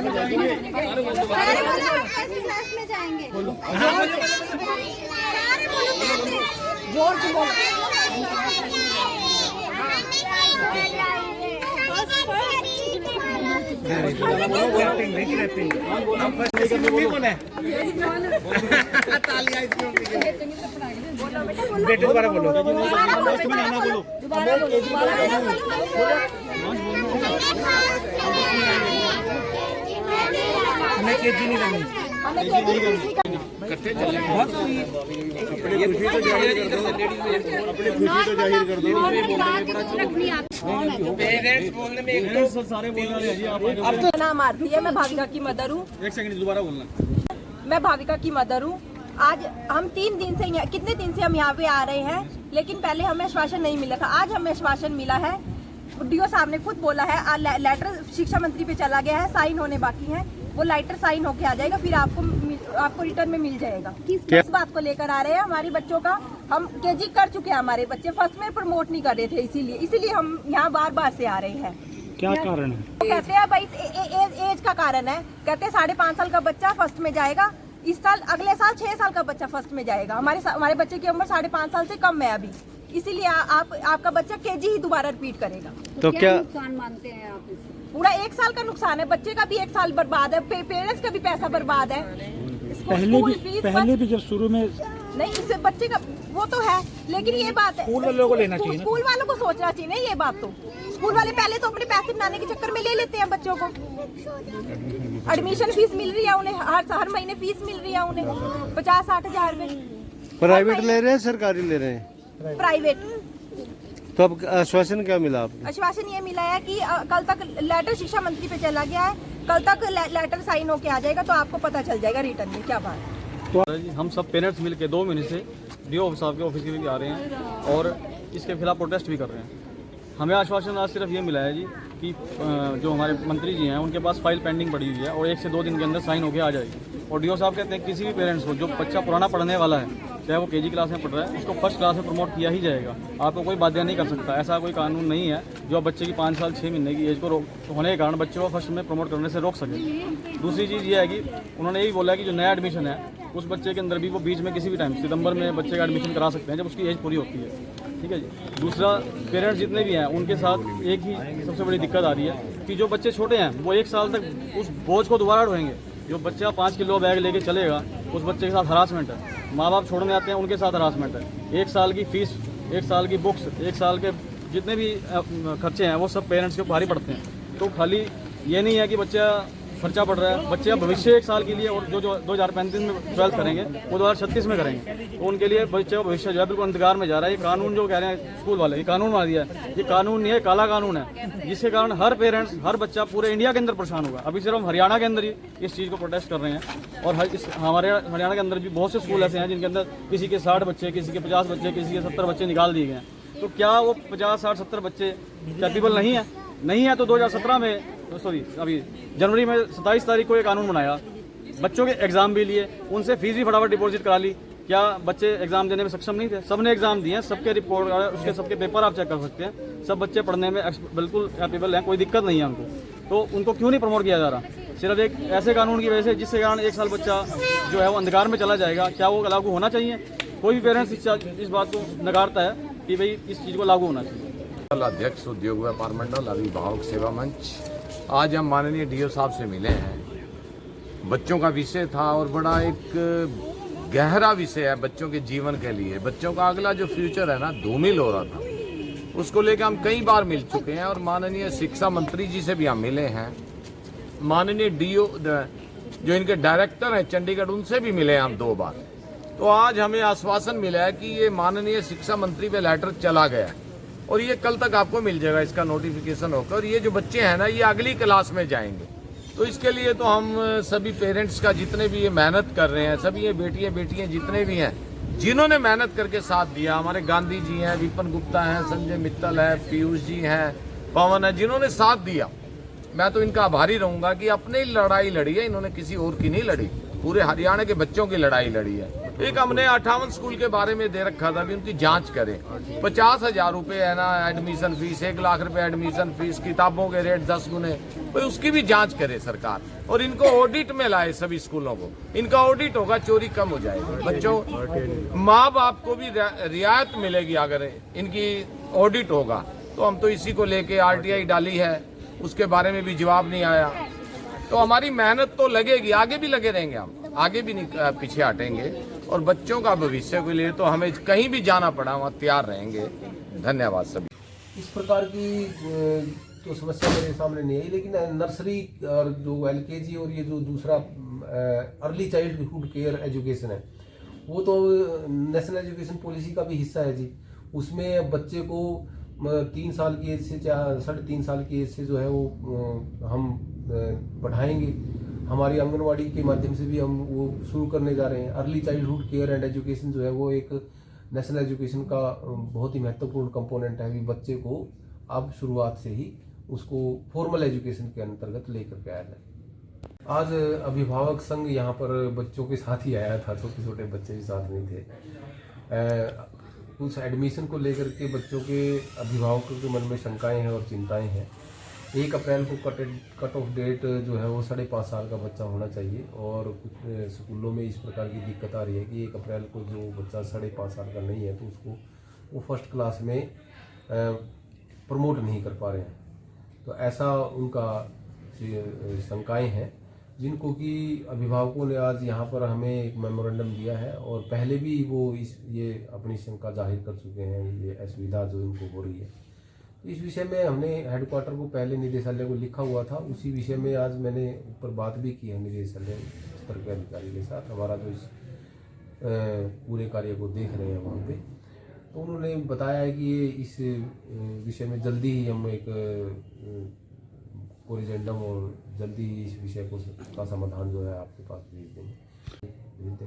में जाएंगे। जोर से बोलो। बेटे दोबारा बोलो। हमें केजी नहीं करनी। करते चले बहुत अपनी खुशी तो जाहिर कर दो। अपनी खुशी तो जाहिर कर दो। पेरेंट्स बोलने में एक सारे बोल रहे हैं जी। आप तो नाम आरती है, मैं भाविका की मदर हूँ। एक सेकंड दोबारा बोलना। मैं भाविका की मदर हूँ। आज हम 3 दिन से कितने दिन से हम यहाँ पे आ रहे हैं, लेकिन पहले हमें आश्वासन नहीं मिला था। आज हमें आश्वासन मिला है। डीओ साहब ने खुद बोला है, लेटर शिक्षा मंत्री पे चला गया है, साइन होने बाकी है। वो लेटर साइन होके आ जाएगा, फिर आपको रिटर्न में मिल जाएगा। किस बात को लेकर आ रहे हैं? हमारे बच्चों का हम केजी कर चुके हैं। हमारे बच्चे फर्स्ट में प्रमोट नहीं कर रहे थे, इसीलिए हम यहाँ बार से आ रहे हैं। क्या कारण है? कहते हैं भाई एज का कारण है। कहते हैं 5.5 साल का बच्चा फर्स्ट में जाएगा, इस साल अगले साल 6 साल का बच्चा फर्स्ट में जाएगा। हमारे बच्चे की उम्र 5.5 साल से कम है अभी, इसीलिए आपका बच्चा केजी ही दोबारा रिपीट करेगा। तो क्या नुकसान मानते हैं आप इससे? पूरा 1 साल का नुकसान है, बच्चे का भी 1 साल बर्बाद है, पेरेंट्स का भी पैसा बर्बाद है। पहले भी जब शुरू में नहीं, इससे बच्चे का वो तो है, लेकिन ये बात है स्कूल वालों को लेना चाहिए। स्कूल वालों को सोचना चाहिए ना ये बात। तो स्कूल वाले पहले तो अपने पैसे बनाने के चक्कर में ले लेते हैं बच्चों को। एडमिशन फीस मिल रही है उन्हें, हर महीने फीस मिल रही है उन्हें 50-60 हजार में। प्राइवेट ले रहे हैं, सरकारी ले रहे हैं? प्राइवेट। तो अब आश्वासन क्या मिला आपको? आश्वासन ये मिला है कि कल तक लेटर शिक्षा मंत्री पे चला गया है, कल तक लेटर साइन होके आ जाएगा, तो आपको पता चल जाएगा रिटर्न में क्या बात है। तो हम सब पेरेंट्स मिलके 2 महीने से डीओ साहब के ऑफिस के आ रहे हैं और इसके खिलाफ प्रोटेस्ट भी कर रहे हैं। हमें आश्वासन आज सिर्फ ये मिला है जी कि जो हमारे मंत्री जी हैं उनके पास फाइल पेंडिंग पड़ी हुई है और 1 से 2 दिन के अंदर साइन होके आ जाएगी। और डीओ साहब कहते हैं किसी भी पेरेंट्स को जो बच्चा पुराना पढ़ने वाला है, चाहे वो केजी क्लास में पढ़ रहा है, उसको फर्स्ट क्लास में प्रमोट किया ही जाएगा। आपको कोई बाध्य नहीं कर सकता। ऐसा कोई कानून नहीं है जो बच्चे की 5 साल 6 महीने की एज को होने के कारण बच्चे को फर्स्ट में प्रमोट करने से रोक सके। दूसरी चीज़ ये है कि उन्होंने यही बोला कि जो नया एडमिशन है उस बच्चे के अंदर भी वो बीच में किसी भी टाइम सितंबर में बच्चे का एडमिशन करा सकते हैं जब उसकी एज पूरी होती है। ठीक है जी। दूसरा, पेरेंट्स जितने भी हैं उनके साथ एक ही सबसे बड़ी दिक्कत आ रही है कि जो बच्चे छोटे हैं वो 1 साल तक उस बोझ को दोबारा ढोएंगे। जो बच्चा 5 किलो बैग लेके चलेगा उस बच्चे के साथ हरासमेंट है। माँ बाप छोड़ने आते हैं उनके साथ हरासमेंट है। 1 साल की फीस, 1 साल की बुक्स, 1 साल के जितने भी खर्चे हैं वो सब पेरेंट्स के भारी पड़ते हैं। तो खाली ये नहीं है कि बच्चा खर्चा पड़ रहा है, बच्चे भविष्य 1 साल के लिए और जो 2035 में 12th करेंगे वो 2036 में करेंगे, तो उनके लिए बच्चे का भविष्य जो है बिल्कुल अंधकार में जा रहा है। ये कानून जो कह रहे हैं स्कूल वाले, ये कानून बना दिया है, ये कानून नहीं है, काला कानून है, जिसके कारण हर पेरेंट्स, हर बच्चा पूरे इंडिया के अंदर परेशान होगा। अभी सिर्फ हरियाणा के अंदर ही इस चीज़ को प्रोटेस्ट कर रहे हैं और हमारे हरियाणा के अंदर भी बहुत से स्कूल ऐसे हैं जिनके अंदर किसी के 60 बच्चे, किसी के 50 बच्चे, किसी के 70 बच्चे निकाल दिए गए हैं। तो क्या वो 50, 60, 70 बच्चे कैपेबल नहीं है? नहीं है तो 2017 में अभी जनवरी में 27 तारीख को ये कानून बनाया, बच्चों के एग्जाम भी लिए, उनसे फीस भी फटाफट डिपॉजिट करा ली। क्या बच्चे एग्जाम देने में सक्षम नहीं थे? सबने एग्जाम दिए हैं, सबके रिपोर्ट, उसके सबके पेपर आप चेक कर सकते हैं। सब बच्चे पढ़ने में बिल्कुल कैपेबल हैं, कोई दिक्कत नहीं है उनको। तो उनको क्यों नहीं प्रमोट किया जा रहा? सिर्फ एक ऐसे कानून की वजह से जिसके कारण 1 साल बच्चा जो है वो अंधकार में चला जाएगा। क्या वो लागू होना चाहिए? कोई भी पेरेंट्स इस बात को नकारता है कि भाई इस चीज़ को लागू होना चाहिए। अध्यक्ष उद्योग व्यापार मंडल अभिभावक सेवा मंच, आज हम माननीय डीओ साहब से मिले हैं। बच्चों का विषय था और बड़ा एक गहरा विषय है बच्चों के जीवन के लिए। बच्चों का अगला जो फ्यूचर है ना, धूमिल हो रहा था, उसको लेकर हम कई बार मिल चुके हैं और माननीय शिक्षा मंत्री जी से भी हम मिले हैं। माननीय डीओ जो इनके डायरेक्टर हैं चंडीगढ़, उनसे भी मिले हम 2 बार। तो आज हमें आश्वासन मिला है कि ये माननीय शिक्षा मंत्री पे लेटर चला गया है और ये कल तक आपको मिल जाएगा, इसका नोटिफिकेशन होकर। और ये जो बच्चे हैं ना, ये अगली क्लास में जाएंगे। तो इसके लिए तो हम सभी पेरेंट्स का, जितने भी ये मेहनत कर रहे हैं, सभी ये बेटियां जितने भी हैं, जिन्होंने मेहनत करके साथ दिया, हमारे गांधी जी हैं, विपिन गुप्ता हैं, संजय मित्तल है, पीयूष जी हैं, पवन है, जिन्होंने साथ दिया, मैं तो इनका आभारी रहूंगा कि अपनी लड़ाई लड़ी है, इन्होंने किसी और की नहीं लड़ी। पूरे हरियाणा के बच्चों की लड़ाई लड़ी है। एक हमने 58 स्कूल के बारे में दे रखा था भी उनकी जांच करें। 50,000 रुपये है ना एडमिशन फीस, 1 लाख रुपए एडमिशन फीस, किताबों के रेट 10 गुने, तो उसकी भी जांच करे सरकार और इनको ऑडिट में लाए सभी स्कूलों को। इनका ऑडिट होगा, चोरी कम हो जाएगी, बच्चों माँ बाप को भी रियायत मिलेगी अगर इनकी ऑडिट होगा। तो हम तो इसी को लेके RTI डाली है, उसके बारे में भी जवाब नहीं आया। तो हमारी मेहनत तो लगेगी, आगे भी लगे रहेंगे, हम आगे भी नहीं पीछे हटेंगे और बच्चों का भविष्य के लिए तो हमें कहीं भी जाना पड़ा वहाँ तैयार रहेंगे। धन्यवाद सभी। इस प्रकार की तो समस्या मेरे सामने नहीं आई, लेकिन नर्सरी और जो LKG और ये जो दूसरा अर्ली चाइल्डहुड केयर एजुकेशन है, वो तो नेशनल एजुकेशन पॉलिसी का भी हिस्सा है जी। उसमें बच्चे को 3 साल की एज से 3.5 साल की एज से जो है वो हम पढ़ाएंगे। हमारी आंगनवाड़ी के माध्यम से भी हम वो शुरू करने जा रहे हैं। Early childhood care and education जो है वो एक नेशनल एजुकेशन का बहुत ही महत्वपूर्ण कंपोनेंट है। अभी बच्चे को अब शुरुआत से ही उसको फॉर्मल एजुकेशन के अंतर्गत लेकर के आया जाए। आज अभिभावक संघ यहाँ पर बच्चों के साथ ही आया था, छोटे छोटे बच्चे भी साथ नहीं थे। उस एडमिशन को लेकर के बच्चों के अभिभावकों के मन में शंकाएं हैं और चिंताएं हैं। 1 अप्रैल को कट ऑफ डेट जो है वो 5.5 साल का बच्चा होना चाहिए और कुछ स्कूलों में इस प्रकार की दिक्कत आ रही है कि 1 अप्रैल को जो बच्चा 5.5 साल का नहीं है तो उसको वो फर्स्ट क्लास में प्रमोट नहीं कर पा रहे हैं। तो ऐसा उनका शंकाएं हैं, जिनको कि अभिभावकों ने आज यहाँ पर हमें एक मेमोरेंडम दिया है और पहले भी वो ये अपनी शंका जाहिर कर चुके हैं, ये असुविधा जो इनको हो रही है। तो इस विषय में हमने हेडक्वार्टर को पहले निदेशालय को लिखा हुआ था। उसी विषय में आज मैंने ऊपर बात भी की है निदेशालय स्तर के अधिकारी के साथ। हमारा जो इस पूरे कार्य को देख रहे हैं वहाँ पे, तो उन्होंने बताया है कि ये इस विषय में जल्दी ही हम एक कोरिजेंडम और जल्दी ही इस विषय का समाधान जो है आपके पास भेज देंगे।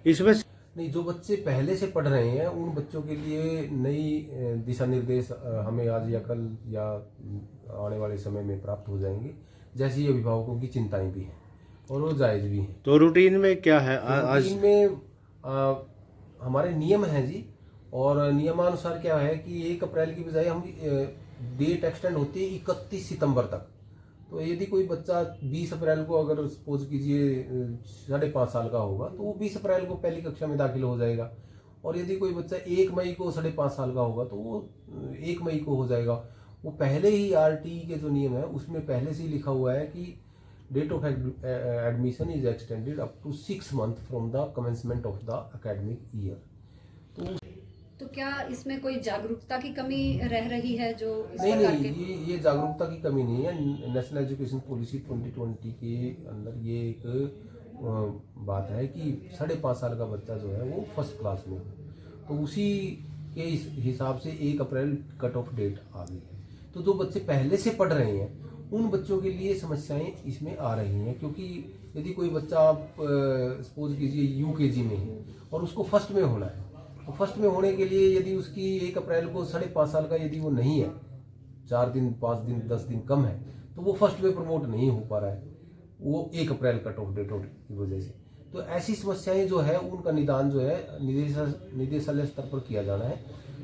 इसमें नहीं, जो बच्चे पहले से पढ़ रहे हैं उन बच्चों के लिए नई दिशा निर्देश हमें आज या कल या आने वाले समय में प्राप्त हो जाएंगे, जैसी अभिभावकों की चिंताएं भी हैं और वो जायज भी हैं। तो रूटीन में क्या है आज? रूटीन में हमारे नियम हैं जी, और नियमानुसार क्या है कि 1 अप्रैल की बजाय हम डेट एक्सटेंड होती है 31 सितंबर तक। तो यदि कोई बच्चा 20 अप्रैल को अगर सपोज कीजिए 5.5 साल का होगा तो वो 20 अप्रैल को पहली कक्षा में दाखिल हो जाएगा, और यदि कोई बच्चा 1 मई को 5.5 साल का होगा तो वो 1 मई को हो जाएगा। वो पहले ही RTE के जो नियम है उसमें पहले से ही लिखा हुआ है कि date of admission is extended up to 6 month from the commencement of the academic year. तो क्या इसमें कोई जागरूकता की कमी रह रही है जो इस नहीं प्रकार नहीं, के? ये जागरूकता की कमी नहीं है। नेशनल एजुकेशन पॉलिसी 2020 के अंदर ये एक बात है कि 5.5 साल का बच्चा जो है वो फर्स्ट क्लास में हो, तो उसी के हिसाब से 1 अप्रैल कट ऑफ डेट आ गई है। तो जो बच्चे पहले से पढ़ रहे हैं उन बच्चों के लिए समस्याएं इसमें आ रही हैं, क्योंकि यदि कोई बच्चा आप सपोज कीजिए UKG में है और उसको फर्स्ट में होना है, तो फर्स्ट में होने के लिए यदि उसकी 1 अप्रैल को 5.5 साल का यदि वो नहीं है, 4 दिन 5 दिन 10 दिन कम है, तो वो फर्स्ट में प्रमोट नहीं हो पा रहा है, वो 1 अप्रैल कट ऑफ डेट की वजह से। तो ऐसी समस्याएं जो है उनका निदान जो है निदेशालय स्तर पर किया जाना है,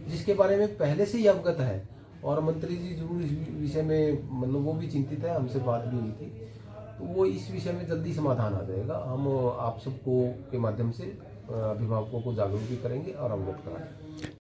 जिसके बारे में पहले से ही अवगत है और मंत्री जी जरूर इस विषय में मतलब वो भी चिंतित है, हमसे बात भी हुई थी, तो वो इस विषय में जल्दी समाधान आ जाएगा। हम आप सबको के माध्यम से अभिभावकों को जागरूक भी करेंगे और अवगत कराएंगे।